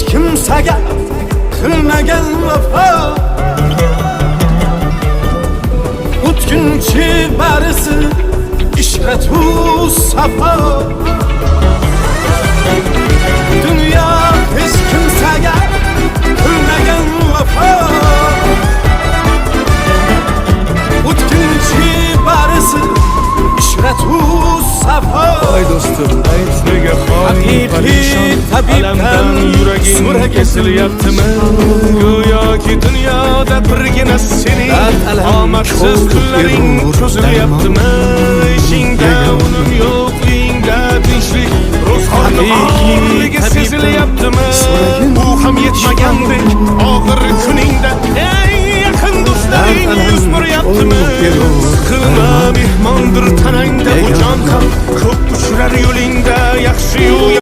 kimsaga qilmagan vafo o'tkinchi barisi ishratu safo dunyo hech kimsaga qilmagan vafo o'tkinchi barisi ishratu safo Ay do'stim ayt nega holim haqiqiy tabibdan yuraging kesilyaptimi go'yoki dunyoda birgina sening omadsiz kunlaring cho'zilyaptimi ishingda unum yo'q uyingda tinchlik ro'zg'orni og'irligi sezilyaptimi bu ham yetmagandek og'ir kuningda eng yaqin do'stlaring yuz buryaptimi siqilma mehmondir tanangda bu jon ham ko'p uchrar yo'lingda yaxshi yo'l